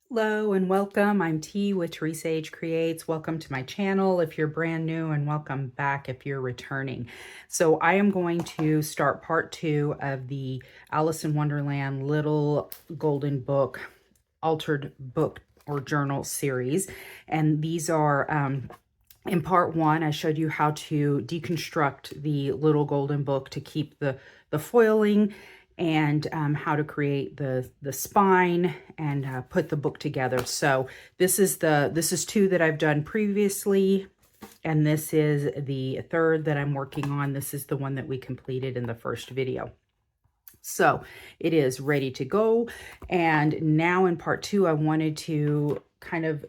Hello and welcome. I'm T with Teresa H Creates. Welcome to my channel if you're brand new, and welcome back if you're returning. So I am going to start part 2 of the Alice in Wonderland Little Golden Book Altered Book or Journal series. And these are in part 1, I showed you how to deconstruct the Little Golden Book to keep the foiling, and how to create the spine and put the book together. So this is 2 that I've done previously, and this is the 3rd that I'm working on. This is the one that we completed in the first video. So it is ready to go. And now in part 2, I wanted to kind of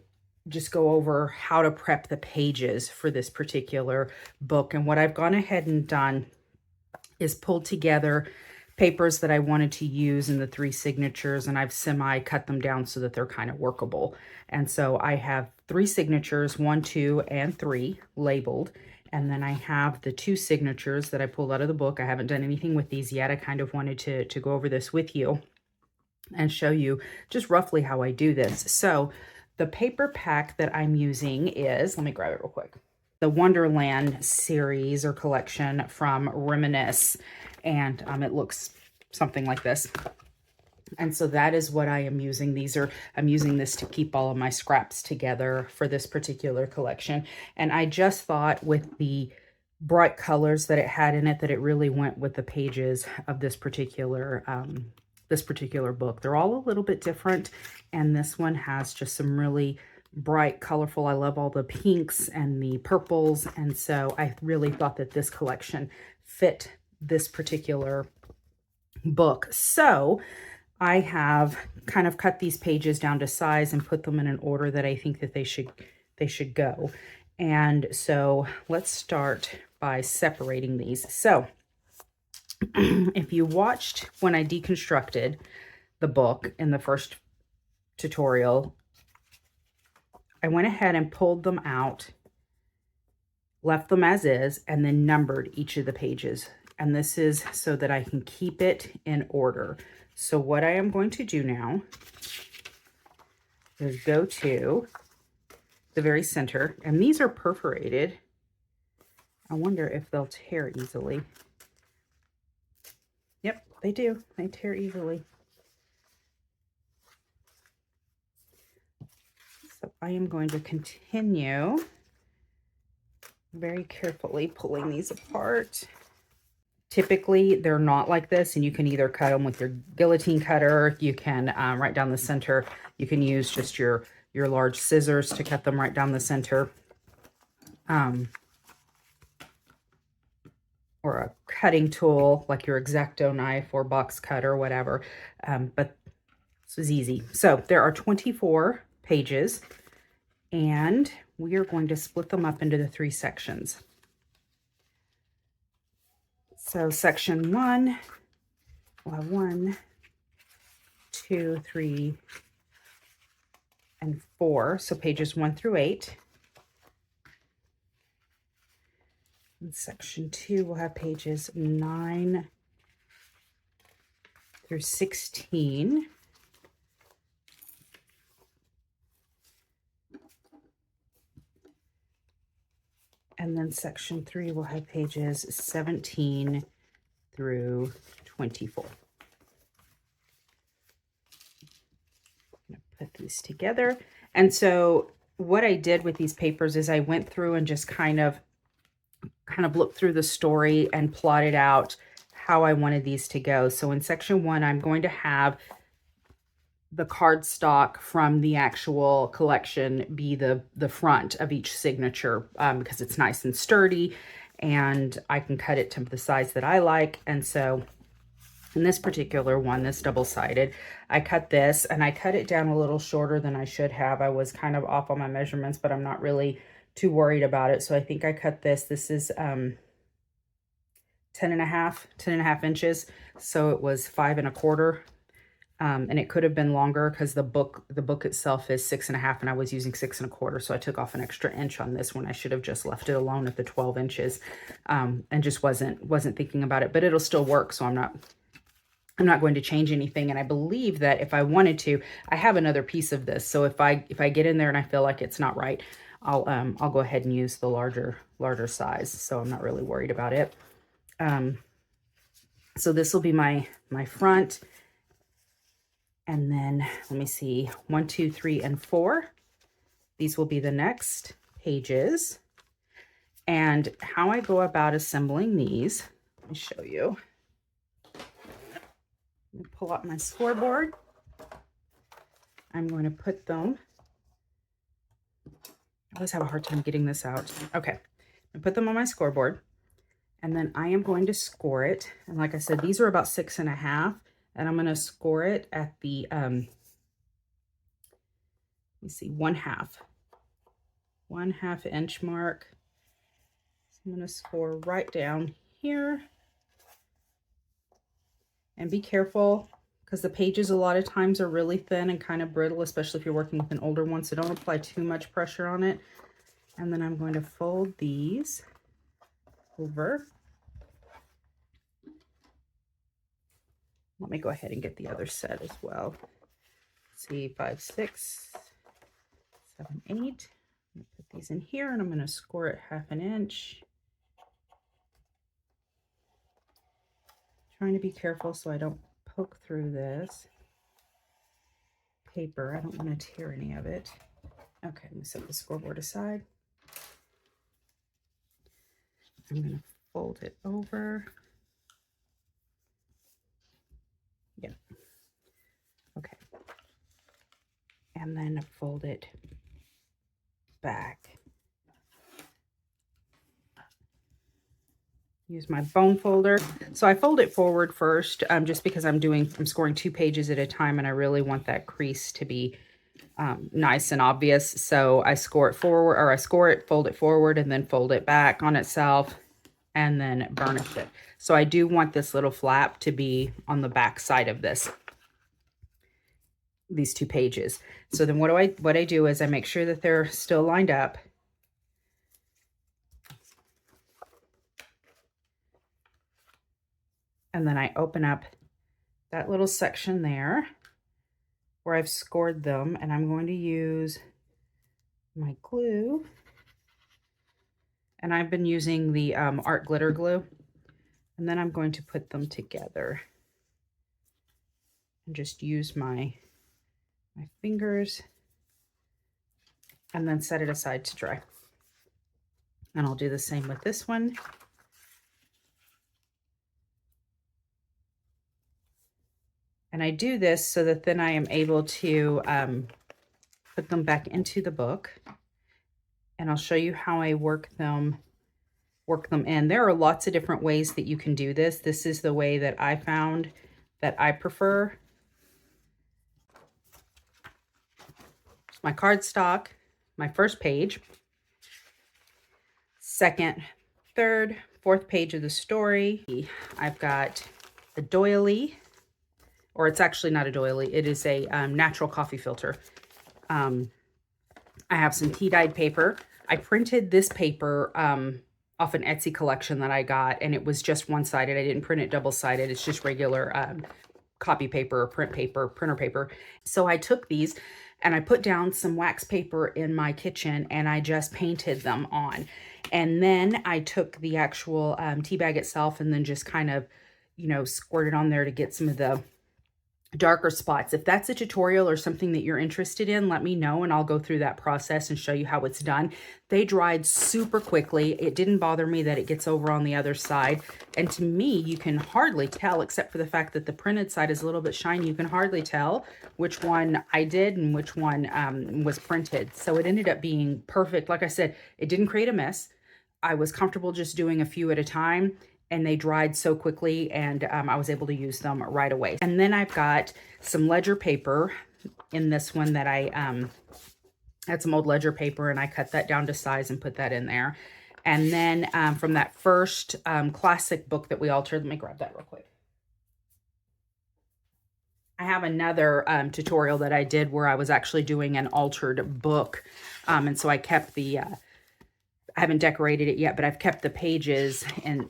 just go over how to prep the pages for this particular book. And what I've gone ahead and done is pulled together papers that I wanted to use in the 3 signatures, and I've semi-cut them down so that they're kind of workable. And so I have 3 signatures, 1, 2, and 3 labeled. And then I have the 2 signatures that I pulled out of the book. I haven't done anything with these yet. I kind of wanted to go over this with you and show you just roughly how I do this. So the paper pack that I'm using is, let me grab it real quick, the Wonderland series or collection from Reminisce. And it looks something like this. And so that is what I am using. I'm using this to keep all of my scraps together for this particular collection. And I just thought with the bright colors that it had in it, that it really went with the pages of this particular book. They're all a little bit different. And this one has just some really bright, colorful. I love all the pinks and the purples. And so I really thought that this collection fit this particular book. So I have kind of cut these pages down to size and put them in an order that I think that they should go. And so let's start by separating these. So if you watched when I deconstructed the book in the first tutorial, I went ahead and pulled them out, left them as is, and then numbered each of the pages. And this is so that I can keep it in order. So what I am going to do now is go to the very center, and these are perforated. I wonder if they'll tear easily. Yep, they do. They tear easily. So I am going to continue very carefully pulling these apart. Typically, they're not like this, and you can either cut them with your guillotine cutter. You can, right down the center, you can use just your large scissors to cut them right down the center. Or a cutting tool, like your X-Acto knife or box cutter or whatever. But this is easy. So there are 24 pages, and we are going to split them up into the 3 sections. So section 1, we'll have 1, 2, 3, and 4. So pages 1 through 8. And section 2 will have pages 9 through 16. And then section 3 will have pages 17 through 24. I'm going to put these together. And so what I did with these papers is I went through and just kind of looked through the story and plotted out how I wanted these to go. So in section 1, I'm going to have the cardstock from the actual collection be the front of each signature, because it's nice and sturdy, and I can cut it to the size that I like. And so in this particular one, this double-sided, I cut this, and I cut it down a little shorter than I should have. I was kind of off on my measurements, but I'm not really too worried about it. So I think I cut this. This is 10 and a half inches. So it was 5 1/4. And it could have been longer because the book itself is 6 1/2, and I was using 6 1/4. So I took off an extra inch on this one. I should have just left it alone at the 12 inches, and just wasn't thinking about it, but it'll still work. So I'm not I'm not going to change anything. And I believe that if I wanted to, I have another piece of this. So if I get in there and I feel like it's not right, I'll go ahead and use the larger size. So I'm not really worried about it. So this will be my front. And then let me see, 1, 2, 3, and 4. These will be the next pages. And how I go about assembling these, let me show you. Let me pull out my scoreboard. I'm going to put them, I always have a hard time getting this out. Okay, I put them on my scoreboard, and then I am going to score it. And like I said, these are about 6.5, and I'm going to score it at the, let me see, 1/2 inch mark. So I'm going to score right down here. And be careful, because the pages a lot of times are really thin and kind of brittle, especially if you're working with an older one. So don't apply too much pressure on it. And then I'm going to fold these over. Let me go ahead and get the other set as well. Let's see, 5, 6, 7, 8. I'm going to put these in here, and I'm going to score it 1/2 inch. Trying to be careful so I don't poke through this paper. I don't want to tear any of it. Okay, I'm going to set the scoreboard aside. I'm going to fold it over. Yeah. Okay. And then fold it back. Use my bone folder. So I fold it forward first, just because I'm scoring 2 pages at a time, and I really want that crease to be nice and obvious. So I score it forward, or I score it, fold it forward, and then fold it back on itself, and then burnish it. So I do want this little flap to be on the back side of these 2 pages. So then what I do is I make sure that they're still lined up. And then I open up that little section there where I've scored them, and I'm going to use my glue. And I've been using the art glitter glue. And then I'm going to put them together and just use my fingers, and then set it aside to dry. And I'll do the same with this one. And I do this so that then I am able to put them back into the book. And I'll show you how I work them in. There are lots of different ways that you can do this. This is the way that I found that I prefer. My cardstock, my first page, second, third, fourth page of the story. I've got a doily, or it's actually not a doily. It is a natural coffee filter. I have some tea-dyed paper. I printed this paper off an Etsy collection that I got, and it was just one-sided. I didn't print it double-sided. It's just regular copy paper, print paper, printer paper. So I took these and I put down some wax paper in my kitchen, and I just painted them on. And then I took the actual tea bag itself and then just kind of, squirted on there to get some of the darker spots. If that's a tutorial or something that you're interested in, let me know, and I'll go through that process and show you how it's done. They dried super quickly. It didn't bother me that it gets over on the other side. And to me, you can hardly tell, except for the fact that the printed side is a little bit shiny. You can hardly tell which one I did and which one was printed. So it ended up being perfect. Like I said, it didn't create a mess. I was comfortable just doing a few at a time, and they dried so quickly, and I was able to use them right away. And then I've got some ledger paper in this one that I had some old ledger paper, and I cut that down to size and put that in there. And then from that first classic book that we altered, let me grab that real quick. I have another tutorial that I did where I was actually doing an altered book. And so I kept the, I haven't decorated it yet, but I've kept the pages and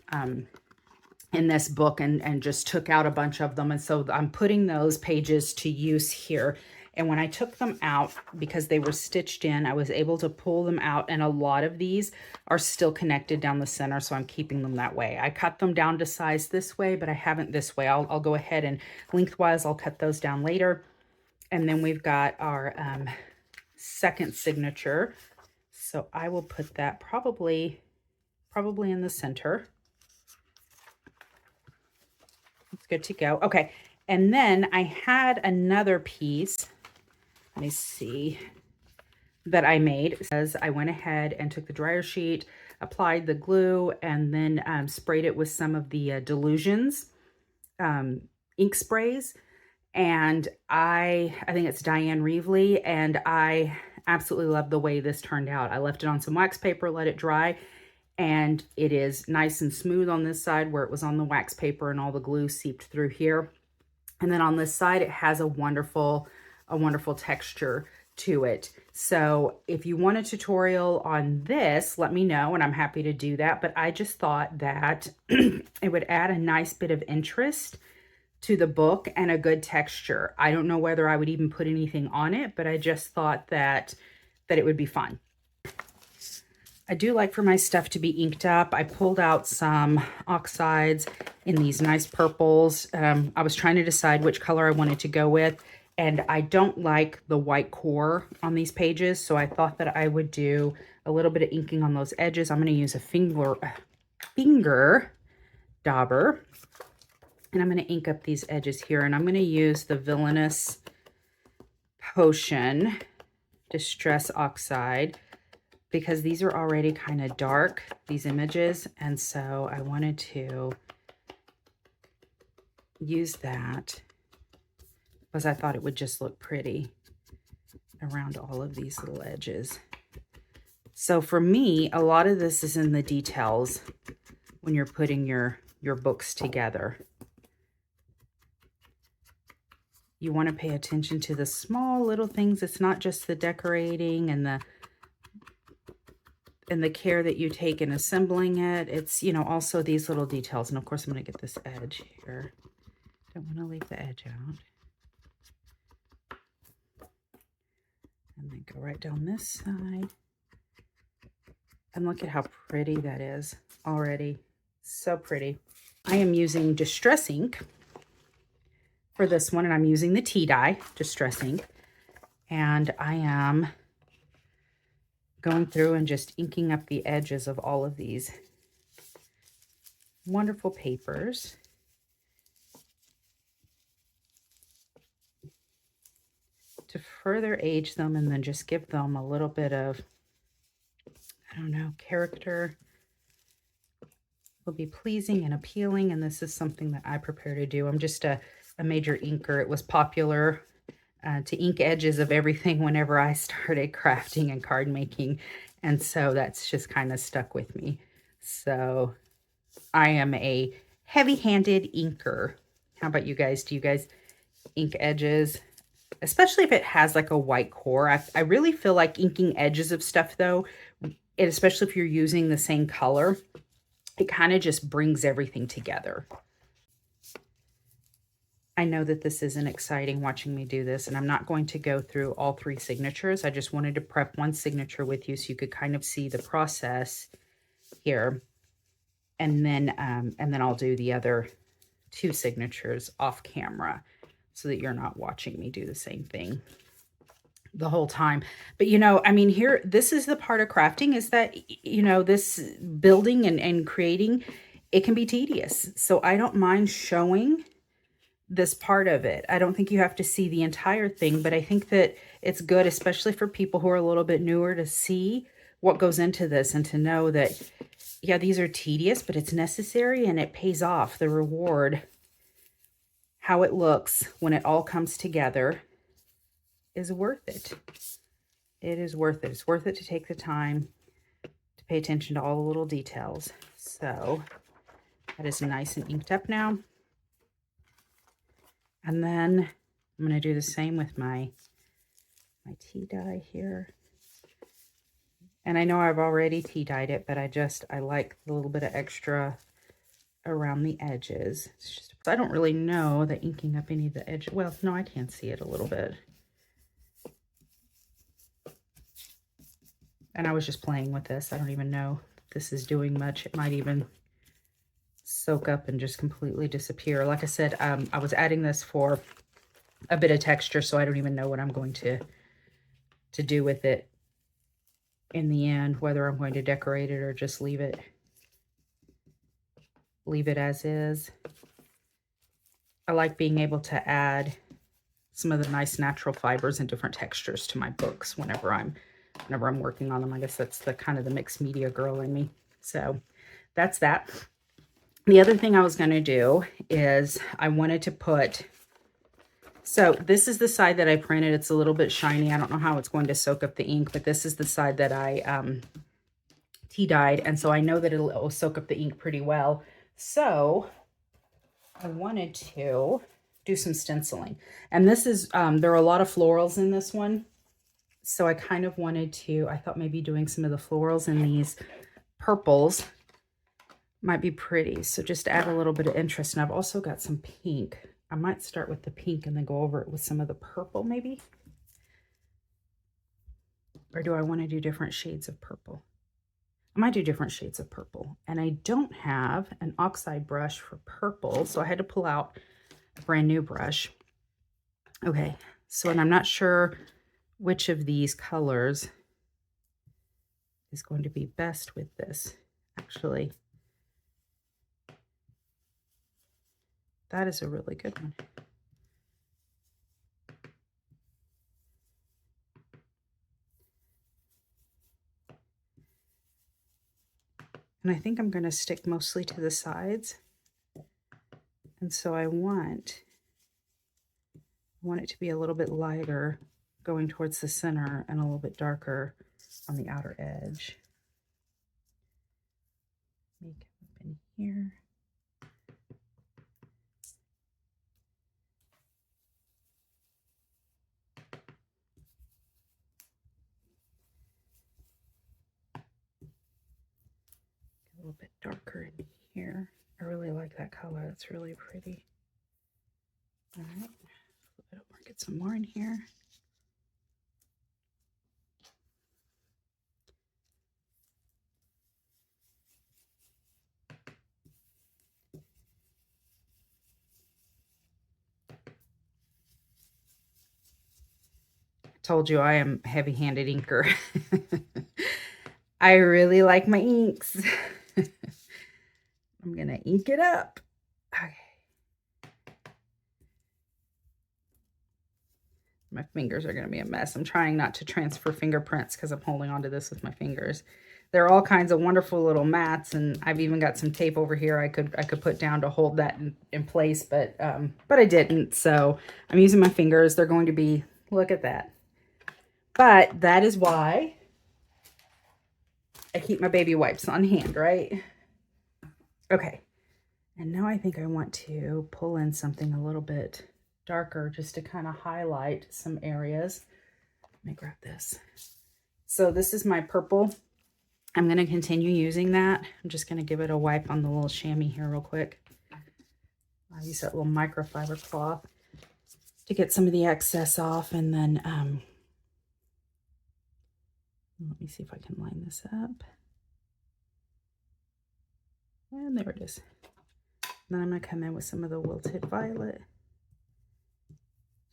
in this book and just took out a bunch of them. And so I'm putting those pages to use here. And when I took them out, because they were stitched in, I was able to pull them out. And a lot of these are still connected down the center, so I'm keeping them that way. I cut them down to size this way, but I haven't this way. I'll go ahead and lengthwise, I'll cut those down later. And then we've got our second signature. So I will put that probably in the center. It's good to go. Okay. And then I had another piece, let me see, that I made. It says I went ahead and took the dryer sheet, applied the glue, and then sprayed it with some of the Delusions ink sprays. And I think it's Diane Reevely, and I absolutely love the way this turned out. I left it on some wax paper, let it dry, and it is nice and smooth on this side where it was on the wax paper and all the glue seeped through here. And then on this side, it has a wonderful texture to it. So if you want a tutorial on this, let me know and I'm happy to do that. But I just thought that it would add a nice bit of interest to the book and a good texture. I don't know whether I would even put anything on it, but I just thought that it would be fun. I do like for my stuff to be inked up. I pulled out some oxides in these nice purples. I was trying to decide which color I wanted to go with, and I don't like the white core on these pages, so I thought that I would do a little bit of inking on those edges. I'm going to use a finger dauber, and I'm going to ink up these edges here, and I'm going to use the Villainous Potion Distress Oxide, because these are already kind of dark, these images, and so I wanted to use that because I thought it would just look pretty around all of these little edges. So for me, a lot of this is in the details when you're putting your books together. You want to pay attention to the small little things. It's not just the decorating and the care that you take in assembling it. It's, you know, also these little details. And of course, I'm going to get this edge here. Don't want to leave the edge out. And then go right down this side. And look at how pretty that is already. So pretty. I am using Distress ink for this one, and I'm using the tea dye Distress ink. And I am going through and just inking up the edges of all of these wonderful papers. To further age them and then just give them a little bit of, I don't know, character. Will be pleasing and appealing, and this is something that I prepare to do. I'm just a major inker. It was popular to ink edges of everything whenever I started crafting and card making, and so that's just kind of stuck with me. So I am a heavy-handed inker. How about you guys? Do you guys ink edges? Especially if it has like a white core. I really feel like inking edges of stuff though, and especially if you're using the same color, it kind of just brings everything together. I know that this isn't exciting watching me do this, and I'm not going to go through all 3 signatures. I just wanted to prep one signature with you so you could kind of see the process here. And then I'll do the other 2 signatures off camera so that you're not watching me do the same thing the whole time. But, you know, I mean, here, this is the part of crafting, is that, you know, this building and creating, it can be tedious. So I don't mind showing this part of it. I don't think you have to see the entire thing, but I think that it's good, especially for people who are a little bit newer, to see what goes into this and to know that, yeah, these are tedious, but it's necessary and it pays off. The reward, how it looks when it all comes together, is worth it. It is worth it. It's worth it to take the time to pay attention to all the little details. So that is nice and inked up now. And then I'm going to do the same with my tea dye here. And I know I've already tea dyed it, but I like a little bit of extra around the edges. It's just, I don't really know that inking up any of the edge. Well, no, I can see it a little bit. And I was just playing with this. I don't even know if this is doing much. It might even soak up and just completely disappear. Like I said, I was adding this for a bit of texture, so I don't even know what I'm going to do with it in the end, whether I'm going to decorate it or just leave it as is. I like being able to add some of the nice natural fibers and different textures to my books whenever I'm working on them. I guess that's the kind of the mixed media girl in me. So that's that. The other thing I was going to do is I wanted to put, so this is the side that I printed. It's a little bit shiny. I don't know how it's going to soak up the ink, but this is the side that I tea dyed. And so I know that it'll soak up the ink pretty well. So I wanted to do some stenciling. And this is, there are a lot of florals in this one. So I kind of wanted to, I thought maybe doing some of the florals in these purples might be pretty. So just to add a little bit of interest. And I've also got some pink. I might start with the pink and then go over it with some of the purple maybe. Or do I want to do different shades of purple? I might do different shades of purple. And I don't have an oxide brush for purple, so I had to pull out a brand new brush. Okay, so and I'm not sure which of these colors is going to be best with this. Actually, that is a really good one. And I think I'm going to stick mostly to the sides. And so I want it to be a little bit lighter going towards the center and a little bit darker on the outer edge. Make it up in here. A little bit darker in here. I really like that color. It's really pretty. All right, flip it over, get some more in here. Told you I am heavy-handed inker. I really like my inks. I'm gonna ink it up. Okay. My fingers are gonna be a mess. I'm trying not to transfer fingerprints because I'm holding onto this with my fingers. There are all kinds of wonderful little mats, and I've even got some tape over here I could put down to hold that in place, but I didn't. So I'm using my fingers. They're going to be, look at that. But that is why I keep my baby wipes on hand, right? Okay. And now I think I want to pull in something a little bit darker just to kind of highlight some areas. Let me grab this. So this is my purple. I'm going to continue using that. I'm just going to give it a wipe on the little chamois here real quick. I'll use that little microfiber cloth to get some of the excess off, and then let me see if I can line this up. And there it is. Then I'm going to come in with some of the wilted violet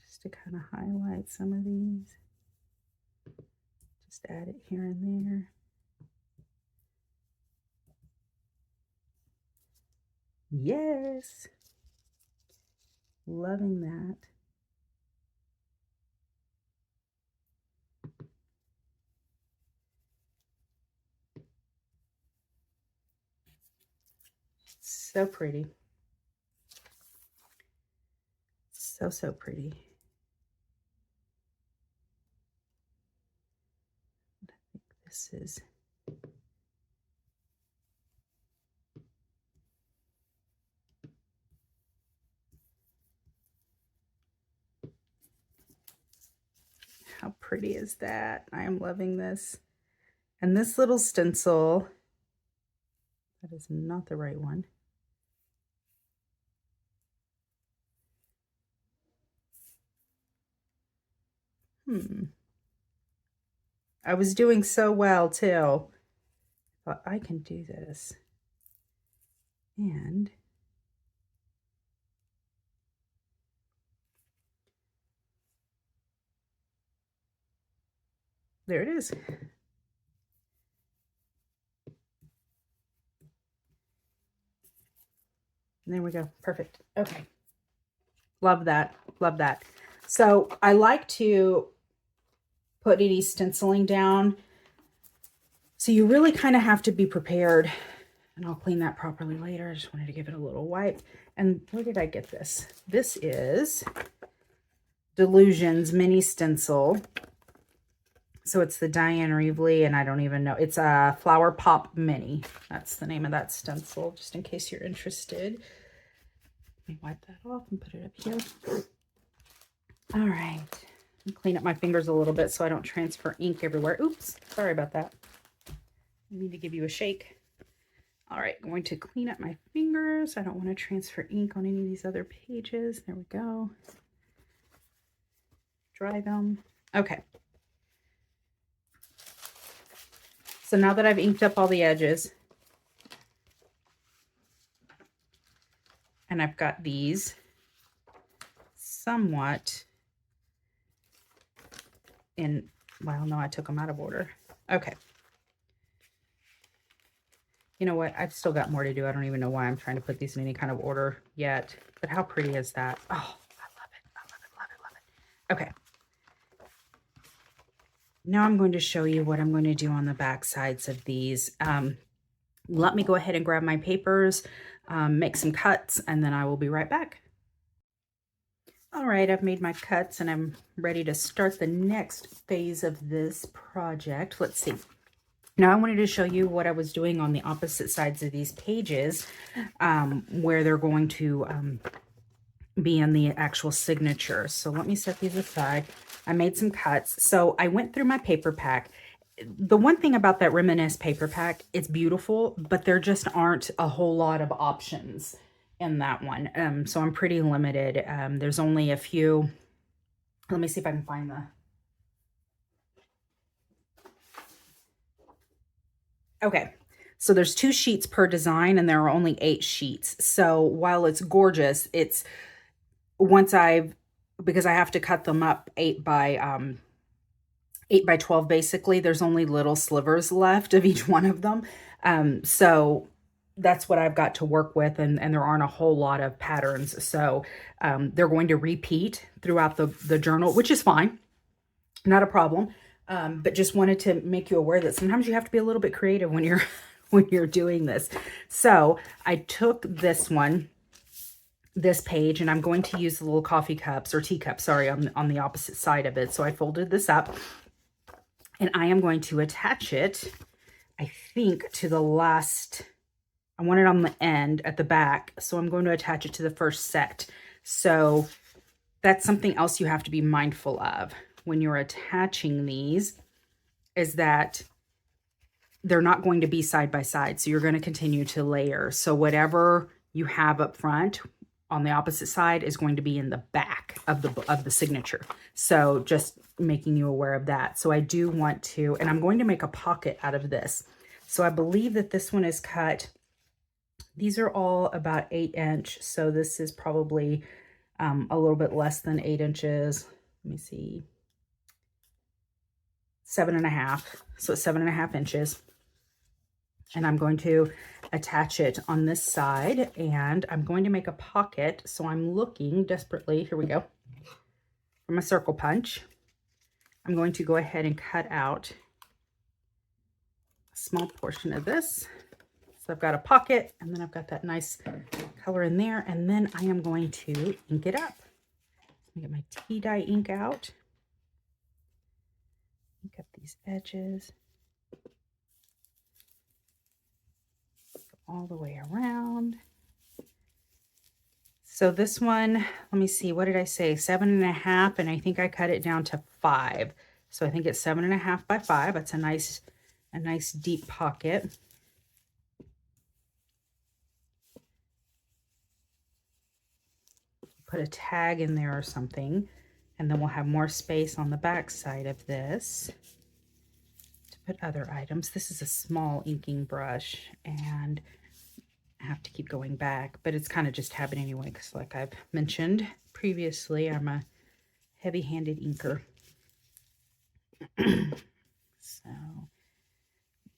just to kind of highlight some of these. Just add it here and there. Yes. Loving that. So pretty. So pretty. I think this is how pretty is that? I am loving this. And this little stencil, that is not the right one. I was doing so well too. But I can do this. And there it is. There we go. Perfect. Okay. Love that. Love that. So I like to put any stenciling down. So you really kind of have to be prepared. And I'll clean that properly later. I just wanted to give it a little wipe. And where did I get this? This is Delusions Mini Stencil. So it's the Diane Reevely, and I don't even know. It's a Flower Pop Mini. That's the name of that stencil, just in case you're interested. Let me wipe that off and put it up here. All right. Clean up my fingers a little bit so I don't transfer ink everywhere. Oops, sorry about that. I need to give you a shake. All right, going to clean up my fingers. I don't want to transfer ink on any of these other pages. There we go. Dry them. Okay. So now that I've inked up all the edges, and I've got these somewhat in, well, no, I took them out of order. Okay. You know what? I've still got more to do. I don't even know why I'm trying to put these in any kind of order yet. But how pretty is that? Oh, I love it. I love it, love it, love it. Okay. Now I'm going to show you what I'm going to do on the back sides of these. Let me go ahead and grab my papers, make some cuts, and then I will be right back. All right, I've made my cuts and I'm ready to start the next phase of this project. Let's see. Now I wanted to show you what I was doing on the opposite sides of these pages, where they're going to be in the actual signature. So let me set these aside. I made some cuts. So I went through my paper pack. The one thing about that Reminisce paper pack, it's beautiful, but there just aren't a whole lot of options in that one. So I'm pretty limited. There's only a few. Let me see if I can find the... Okay, so there's 2 sheets per design and there are only 8 sheets. So while it's gorgeous, it's because I have to cut them up 8 by 12 basically, there's only little slivers left of each one of them. So that's what I've got to work with, and there aren't a whole lot of patterns. So they're going to repeat throughout the journal, which is fine, not a problem. But just wanted to make you aware that sometimes you have to be a little bit creative when you're when you're doing this. So I took this page, and I'm going to use the little coffee cups or teacups, sorry, on the opposite side of it. So I folded this up, and I am going to attach it, I think, to the last. I want it on the end at the back, so I'm going to attach it to the first set. So that's something else you have to be mindful of when you're attaching these, is that they're not going to be side by side. So you're going to continue to layer. So whatever you have up front on the opposite side is going to be in the back of the signature. So just making you aware of that. So I do want to, and I'm going to make a pocket out of this. So I believe that this one is cut. These are all about 8-inch. So this is probably a little bit less than 8 inches. Let me see. 7.5. So it's 7.5 inches. And I'm going to attach it on this side, and I'm going to make a pocket. So I'm looking desperately, here we go, for my circle punch. I'm going to go ahead and cut out a small portion of this. So I've got a pocket, and then I've got that nice color in there, and then I am going to ink it up. Let me get my tea dye ink out. Ink up these edges. All the way around. So this one, let me see, what did I say? 7.5, and I think I cut it down to 5. So I think it's 7.5 by 5. That's a nice deep pocket. Put a tag in there or something. And then we'll have more space on the back side of this to put other items. This is a small inking brush, and I have to keep going back, but it's kind of just habit anyway, because like I've mentioned previously, I'm a heavy-handed inker. So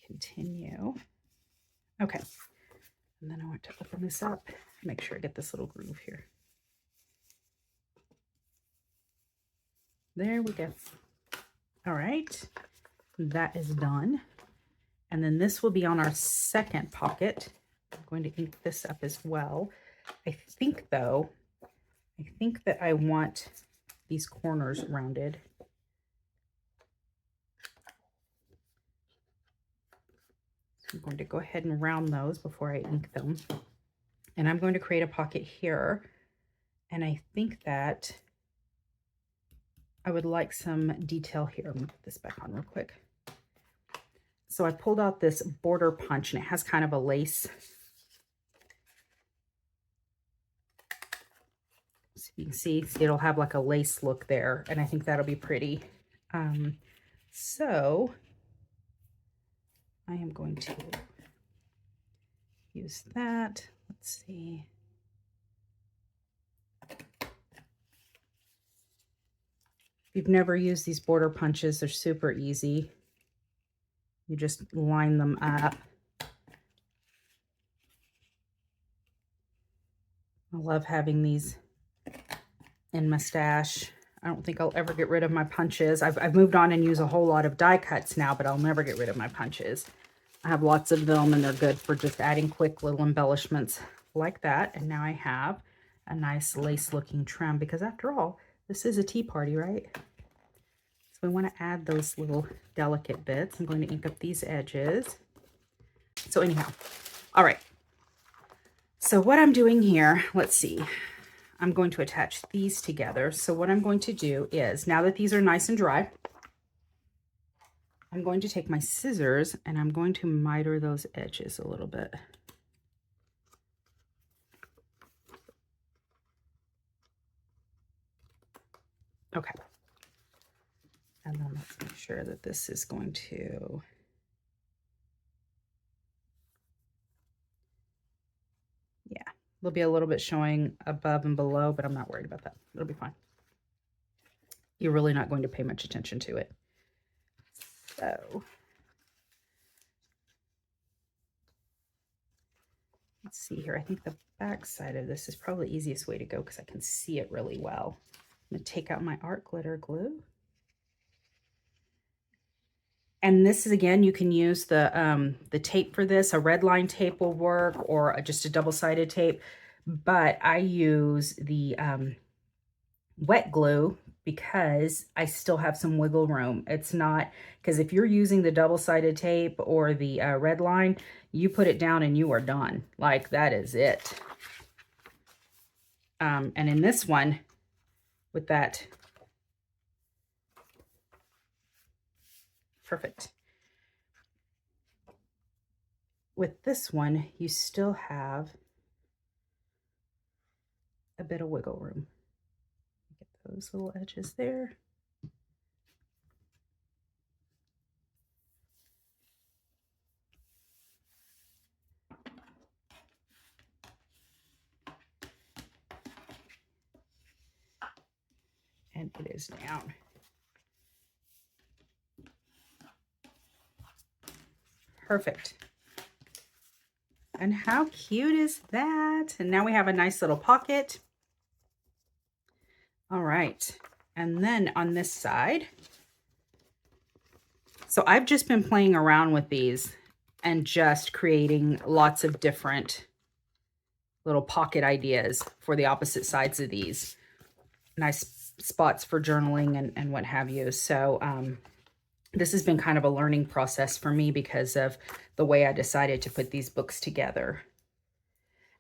continue. Okay, and then I want to open this up, make sure I get this little groove here. There we go. All right, that is done. And then this will be on our second pocket. I'm going to ink this up as well. I think though, that I want these corners rounded. So I'm going to go ahead and round those before I ink them. And I'm going to create a pocket here. And I think that I would like some detail here. Let me put this back on real quick. So I pulled out this border punch, and it has kind of a lace. So you can see it'll have like a lace look there, and I think that'll be pretty. So I am going to use that. Let's see. If you've never used these border punches, they're super easy. You just line them up. I love having these in my stash. I don't think I'll ever get rid of my punches. I've moved on and use a whole lot of die cuts now, but I'll never get rid of my punches. I have lots of them, and they're good for just adding quick little embellishments like that. And now I have a nice lace looking trim, because after all, this is a tea party, right? So we want to add those little delicate bits. I'm going to ink up these edges. So anyhow, all right. So what I'm doing here, let's see. I'm going to attach these together. So what I'm going to do is, now that these are nice and dry, I'm going to take my scissors and I'm going to miter those edges a little bit. Okay. And then let's make sure that this is going to, yeah, there'll be a little bit showing above and below, but I'm not worried about that. It'll be fine. You're really not going to pay much attention to it. So let's see here. I think the back side of this is probably the easiest way to go because I can see it really well. I'm going to take out my art glitter glue. And this is, again, you can use the tape for this. A red line tape will work, or just a double-sided tape. But I use the wet glue because I still have some wiggle room. It's not, because if you're using the double-sided tape or the red line, you put it down and you are done. Like, that is it. And in this one, with that, perfect. With this one, you still have a bit of wiggle room. Get those little edges there. And it is down. Perfect. And how cute is that? And now we have a nice little pocket. All right. And then on this side, so I've just been playing around with these and just creating lots of different little pocket ideas for the opposite sides of these. Nice spots for journaling and what have you. So this has been kind of a learning process for me because of the way I decided to put these books together.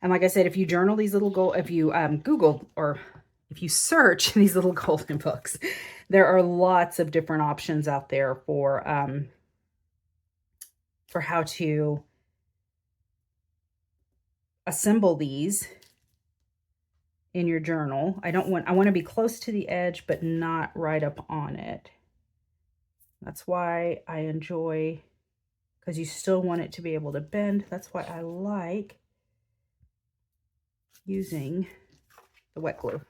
And like I said, if you journal these little if you Google, or if you search these little golden books, there are lots of different options out there for how to assemble these in your journal. I want to be close to the edge, but not right up on it. That's why I enjoy, because you still want it to be able to bend. That's why I like using the wet glue.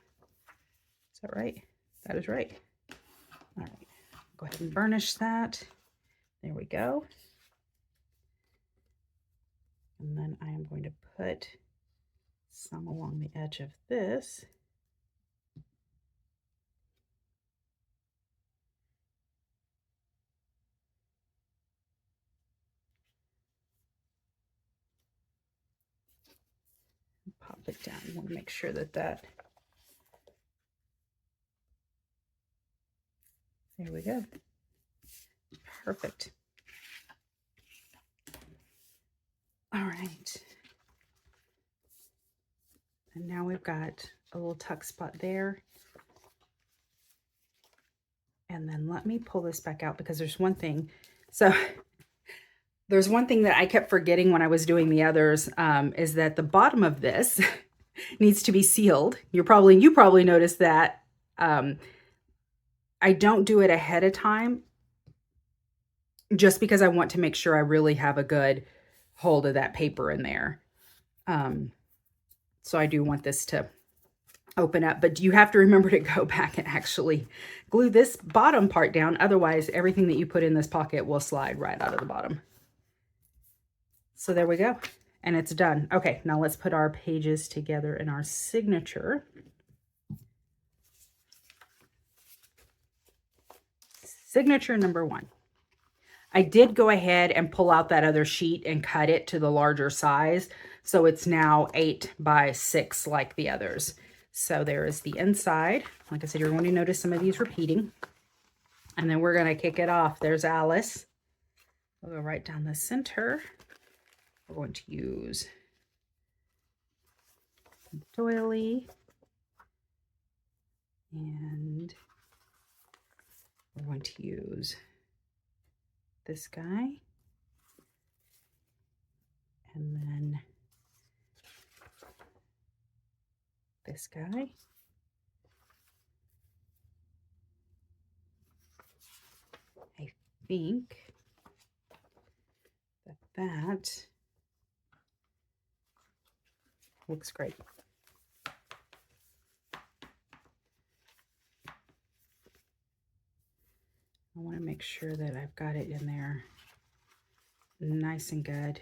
Is that right? That is right. All right, go ahead and burnish that. There we go. And then I am going to put some along the edge of this. Pop it down. You want to make sure that there we go. Perfect. All right. And now we've got a little tuck spot there. And then let me pull this back out because there's one thing. So there's one thing that I kept forgetting when I was doing the others, is that the bottom of this needs to be sealed. You probably noticed that. I don't do it ahead of time just because I want to make sure I really have a good hold of that paper in there. So I do want this to open up, but you have to remember to go back and actually glue this bottom part down. Otherwise, everything that you put in this pocket will slide right out of the bottom. So there we go. And it's done. Okay, now let's put our pages together in our signature. Signature number 1. I did go ahead and pull out that other sheet and cut it to the larger size. So it's now 8 by 6 like the others. So there is the inside. Like I said, you're going to notice some of these repeating. And then we're going to kick it off. There's Alice. We'll go right down the center. We're going to use Doily. And we're going to use this guy. And then this guy. I think that looks great. I want to make sure that I've got it in there nice and good.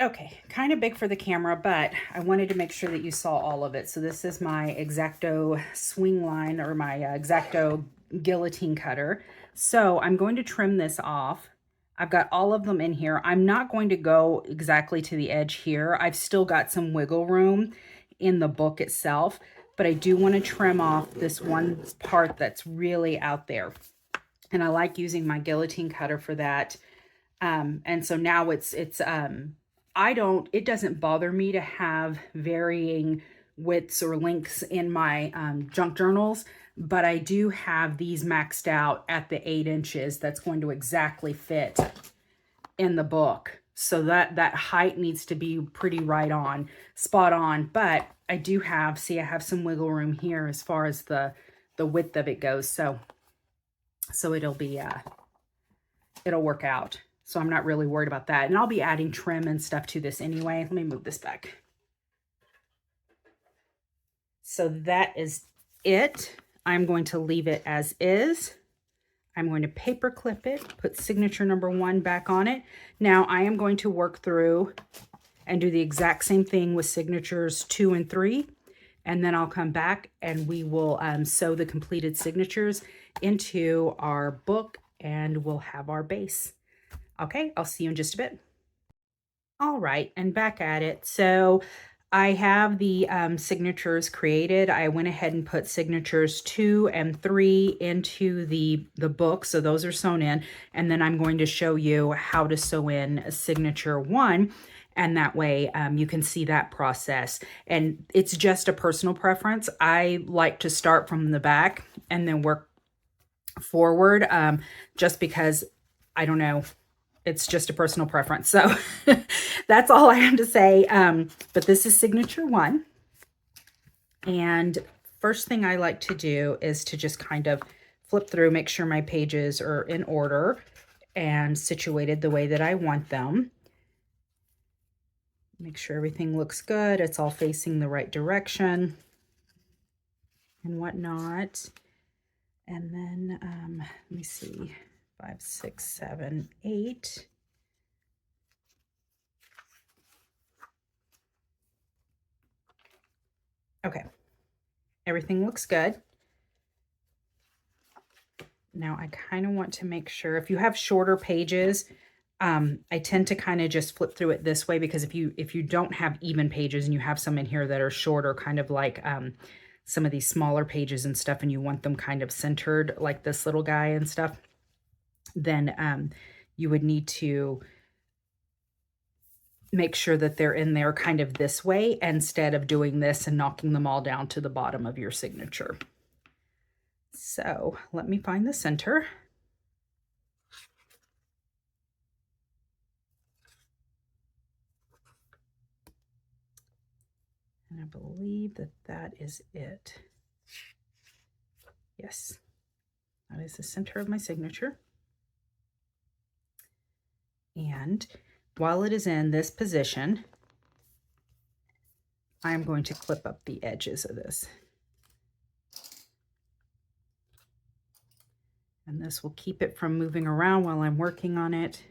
Okay, kind of big for the camera, but I wanted to make sure that you saw all of it. So this is my X-Acto swing line, or my X-Acto guillotine cutter. So I'm going to trim this off. I've got all of them in here. I'm not going to go exactly to the edge here. I've still got some wiggle room in the book itself, but I do want to trim off this one part that's really out there. And I like using my guillotine cutter for that. And so now it doesn't bother me to have varying widths or lengths in my junk journals, but I do have these maxed out at the 8 inches. That's going to exactly fit in the book. So that height needs to be pretty right on, spot on. But I do have, see, I have some wiggle room here as far as the width of it goes. So it'll be, it'll work out. So I'm not really worried about that. And I'll be adding trim and stuff to this anyway. Let me move this back. So that is it. I'm going to leave it as is. I'm going to paper clip it, put signature number 1 back on it. Now I am going to work through and do the exact same thing with signatures 2 and 3. And then I'll come back and we will sew the completed signatures into our book and we'll have our base. Okay, I'll see you in just a bit. All right, and back at it. So I have the signatures created. I went ahead and put signatures 2 and 3 into the book. So those are sewn in. And then I'm going to show you how to sew in signature 1. And that way you can see that process. And it's just a personal preference. I like to start from the back and then work forward just because, I don't know, it's just a personal preference. So that's all I have to say. But this is signature 1. And first thing I like to do is to just kind of flip through, make sure my pages are in order and situated the way that I want them. Make sure everything looks good. It's all facing the right direction and whatnot. And then, let me see, 5, 6, 7, 8. Okay, everything looks good. Now I kind of want to make sure, if you have shorter pages, I tend to kind of just flip through it this way, because if you don't have even pages and you have some in here that are shorter, kind of like some of these smaller pages and stuff, and you want them kind of centered like this little guy and stuff, then you would need to make sure that they're in there kind of this way instead of doing this and knocking them all down to the bottom of your signature. So let me find the center. And I believe that that is it. Yes, that is the center of my signature. And while it is in this position, I'm going to clip up the edges of this. And this will keep it from moving around while I'm working on it.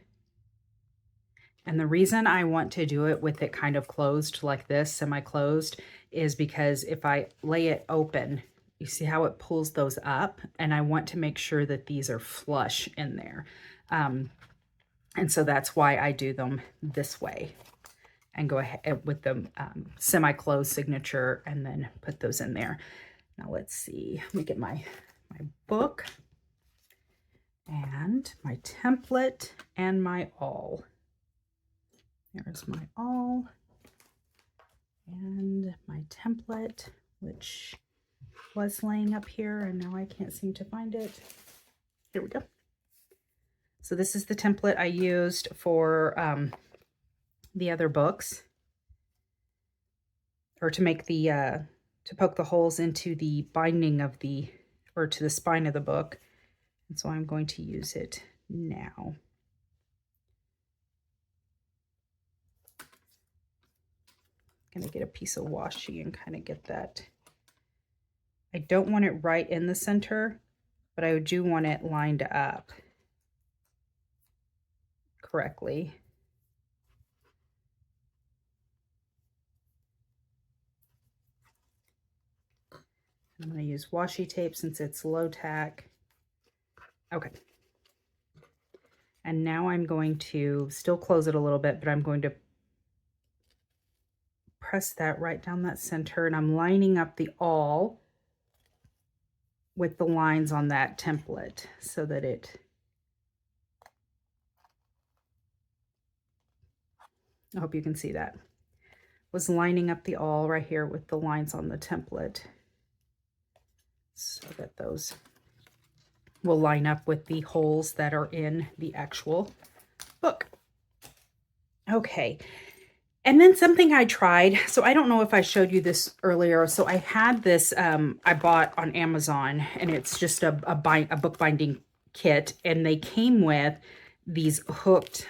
And the reason I want to do it with it kind of closed like this, semi-closed, is because if I lay it open, you see how it pulls those up? And I want to make sure that these are flush in there. And so that's why I do them this way and go ahead with the semi-closed signature and then put those in there. Now let's see, let me get my book and my template and my awl. There's my awl and my template, which was laying up here and now I can't seem to find it. Here we go. So this is the template I used for the other books, or to make the, to poke the holes into the binding of the, or to the spine of the book. And so I'm going to use it now. I'm gonna get a piece of washi and kind of get that. I don't want it right in the center, but I do want it lined up correctly. I'm going to use washi tape since it's low tack. Okay. And now I'm going to still close it a little bit, but I'm going to press that right down that center, and I'm lining up the awl with the lines on that template so that it I hope you can see that. Was lining up the awl right here with the lines on the template so that those will line up with the holes that are in the actual book. Okay. And then something I tried, so I don't know if I showed you this earlier. So I had this, I bought on Amazon, and it's just a bookbinding kit, and they came with these hooked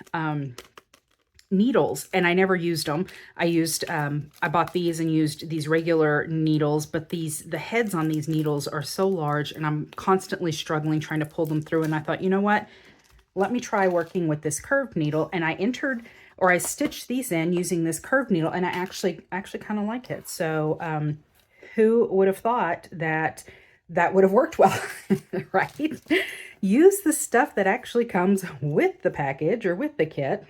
needles, and I never used them. I bought these and used these regular needles, but the heads on these needles are so large, and I'm constantly struggling trying to pull them through. And I thought, you know what? Let me try working with this curved needle. And I stitched these in using this curved needle, and I actually kind of like it. So who would have thought that that would have worked well, right? Use the stuff that actually comes with the package or with the kit.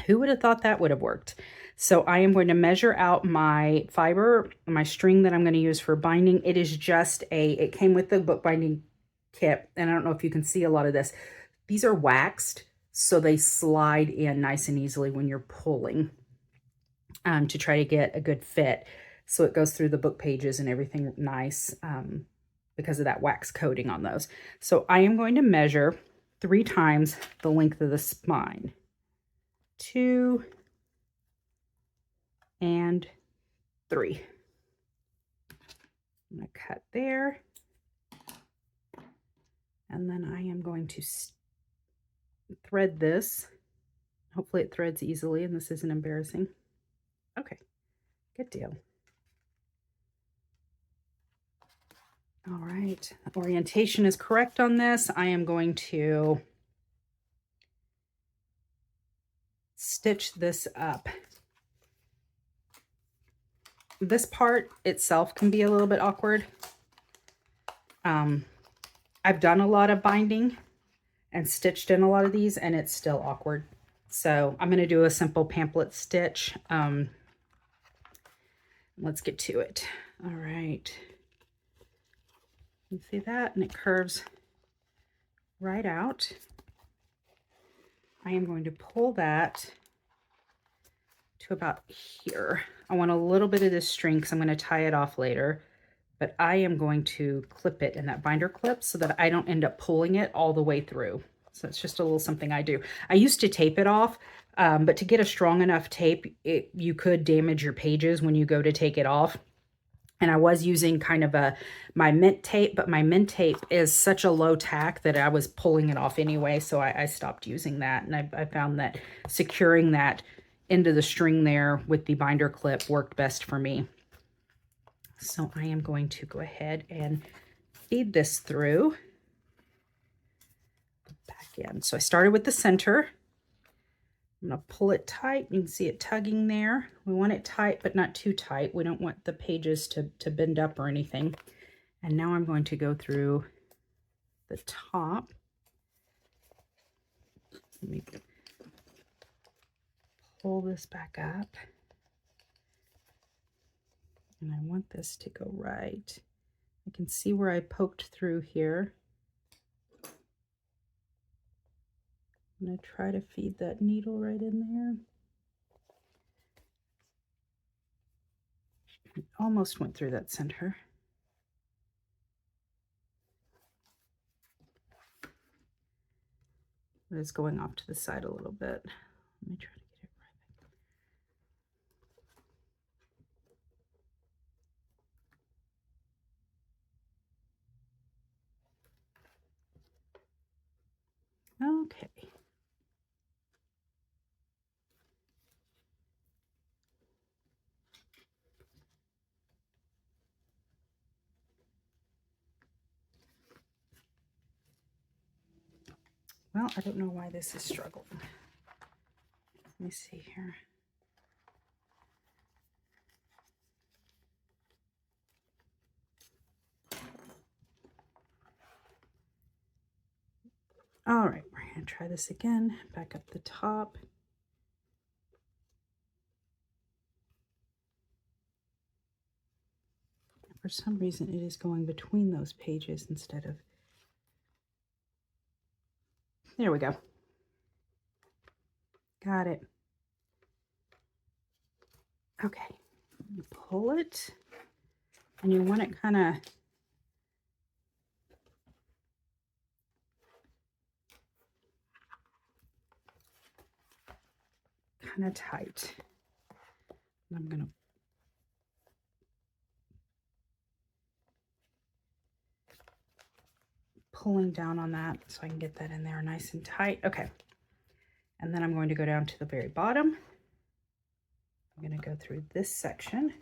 Who would have thought that would have worked? So I am going to measure out my fiber, my string that I'm going to use for binding. It is just it came with the bookbinding kit, and I don't know if you can see a lot of this. These are waxed, so they slide in nice and easily when you're pulling to try to get a good fit. So it goes through the book pages and everything nice because of that wax coating on those. So I am going to measure 3 times the length of the spine. 2 and 3. I'm going to cut there. And then I am going to thread this. Hopefully it threads easily and this isn't embarrassing. Okay, good deal. All right, orientation is correct on this. I am going to stitch this up. This part itself can be a little bit awkward. I've done a lot of binding and stitched in a lot of these and it's still awkward. So I'm going to do a simple pamphlet stitch. Let's get to it. All right. You see that? And it curves right out. I am going to pull that to about here. I want a little bit of this string because I'm going to tie it off later, but I am going to clip it in that binder clip so that I don't end up pulling it all the way through. So it's just a little something I do. I used to tape it off, but to get a strong enough tape, you could damage your pages when you go to take it off. And I was using kind of my mint tape, but my mint tape is such a low tack that I was pulling it off anyway, so I stopped using that. And I found that securing that into the string there with the binder clip worked best for me. So I am going to go ahead and feed this through back in. So I started with the center. I'm going to pull it tight. You can see it tugging there. We want it tight, but not too tight. We don't want the pages to bend up or anything. And now I'm going to go through the top. Let me pull this back up. And I want this to go right. I can see where I poked through here. I'm going to try to feed that needle right in there. It almost went through that center. But it's going off to the side a little bit. Let me try to get it right. Okay. Well, I don't know why this is struggling. Let me see here. All right, we're going to try this again. Back up the top. For some reason, it is going between those pages instead of... There we go. Got it. Okay, you pull it, and you want it kind of tight. And I'm gonna pulling down on that so I can get that in there nice and tight. Okay, and then I'm going to go down to the very bottom. I'm going to go through this section.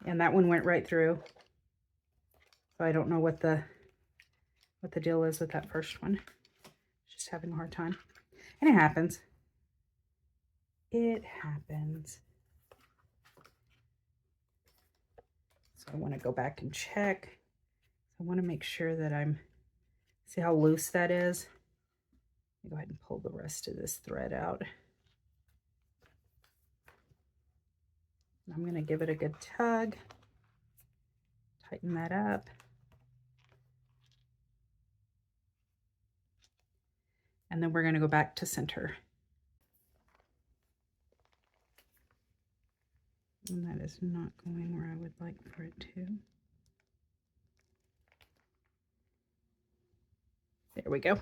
And that one went right through. So I don't know what the deal is with that first one. Just having a hard time. And it happens. It happens. So I want to go back and check. I want to make sure that see how loose that is? Go ahead and pull the rest of this thread out. I'm going to give it a good tug, tighten that up. And then we're going to go back to center. And that is not going where I would like for it to. There we go.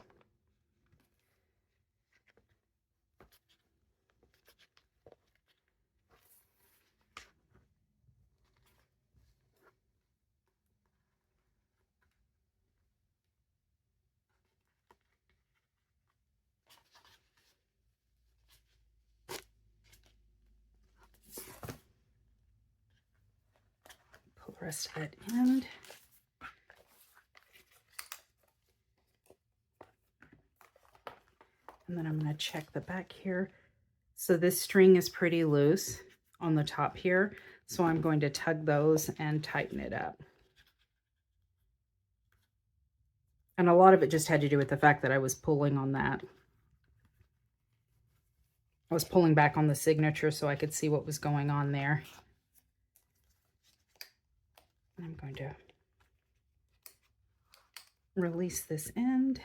Pull the rest of that end. And then I'm going to check the back here. So this string is pretty loose on the top here. So I'm going to tug those and tighten it up. And a lot of it just had to do with the fact that I was pulling on that. I was pulling back on the signature so I could see what was going on there. And I'm going to release this end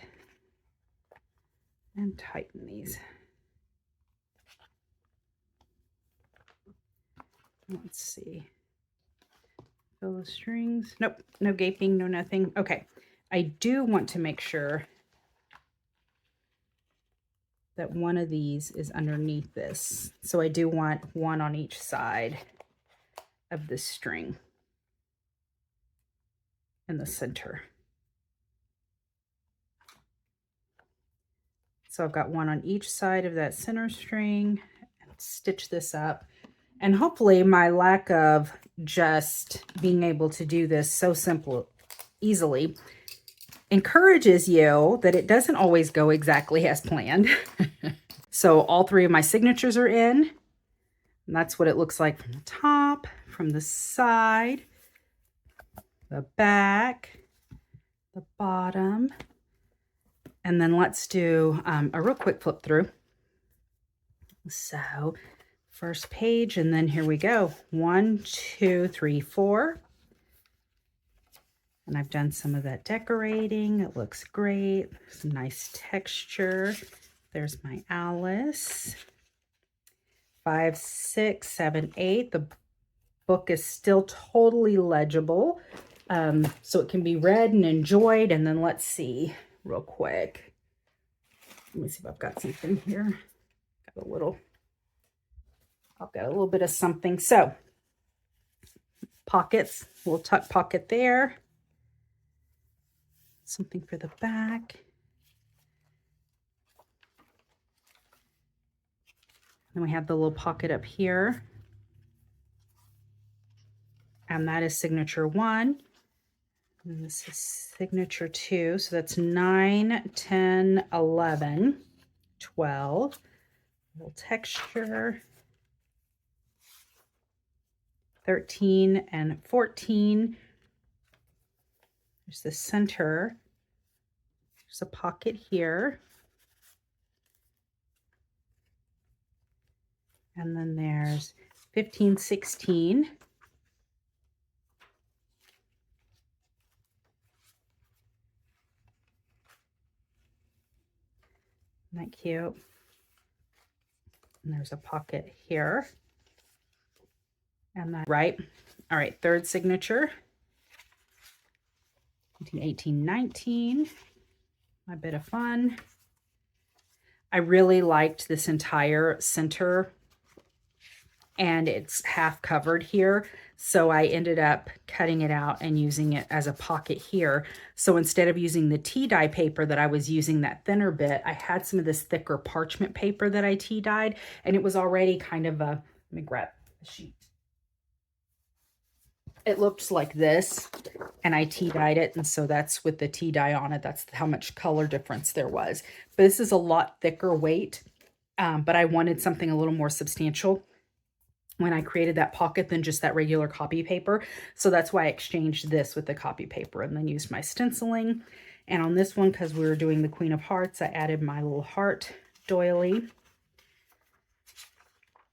and tighten these. Let's see. Fill the strings. Nope, no gaping, no nothing. Okay, I do want to make sure that one of these is underneath this. So I do want one on each side of this string in the center. So I've got one on each side of that center string, and stitch this up. And hopefully my lack of just being able to do this so easily encourages you that it doesn't always go exactly as planned. So all three of my signatures are in. And that's what it looks like from the top, from the side, the back, the bottom. And then let's do a real quick flip through. So first page, and then here we go. 1, 2, 3, 4. And I've done some of that decorating. It looks great. Some nice texture. There's my Alice. 5, 6, 7, 8. The book is still totally legible. So it can be read and enjoyed. And then let's see real quick. Let me see if I've got something here. I've got a little bit of something. So pockets, little tuck pocket there. Something for the back. Then we have the little pocket up here. And that is signature 1. And this is signature 2. So that's 9, 10, 11, 12. Little texture. 13 and 14. There's the center. There's a pocket here. And then there's 15, 16. Isn't that cute? And there's a pocket here. And that, right? All right, third signature. 18, 19. A bit of fun. I really liked this entire center, and it's half covered here. So I ended up cutting it out and using it as a pocket here. So instead of using the tea dye paper that I was using, that thinner bit, I had some of this thicker parchment paper that I tea dyed, and it was already kind of a, let me grab the sheet. It looked like this, and I tea dyed it, and so that's with the tea dye on it. That's how much color difference there was. But this is a lot thicker weight, but I wanted something a little more substantial when I created that pocket than just that regular copy paper. So that's why I exchanged this with the copy paper and then used my stenciling. And on this one, because we were doing the Queen of Hearts, I added my little heart doily.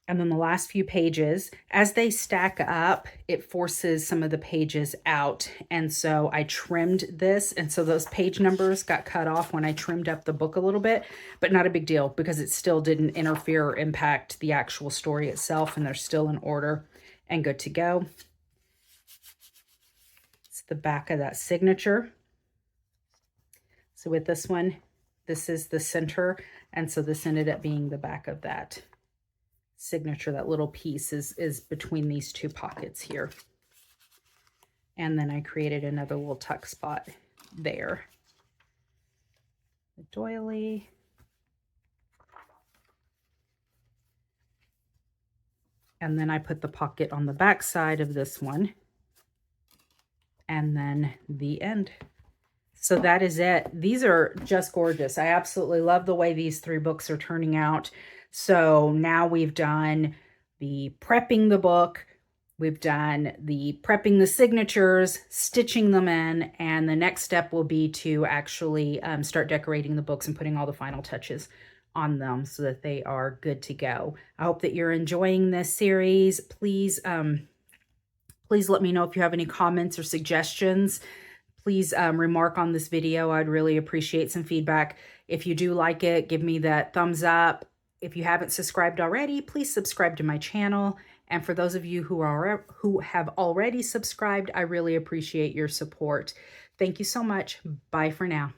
And then the last few pages, as they stack up, it forces some of the pages out. And so I trimmed this. And so those page numbers got cut off when I trimmed up the book a little bit, but not a big deal because it still didn't interfere or impact the actual story itself. And they're still in order and good to go. It's the back of that signature. So with this one, this is the center, and so this ended up being the back of that signature. That little piece is between these two pockets here. And then I created another little tuck spot there. The doily. And then I put the pocket on the back side of this one. And then the end. So that is it. These are just gorgeous. I absolutely love the way these 3 books are turning out. So now we've done the prepping the book, we've done the prepping the signatures, stitching them in, and the next step will be to actually start decorating the books and putting all the final touches on them so that they are good to go. I hope that you're enjoying this series. Please, please let me know if you have any comments or suggestions. Please remark on this video. I'd really appreciate some feedback. If you do like it, give me that thumbs up. If you haven't subscribed already, please subscribe to my channel. And for those of you who have already subscribed, I really appreciate your support. Thank you so much. Bye for now.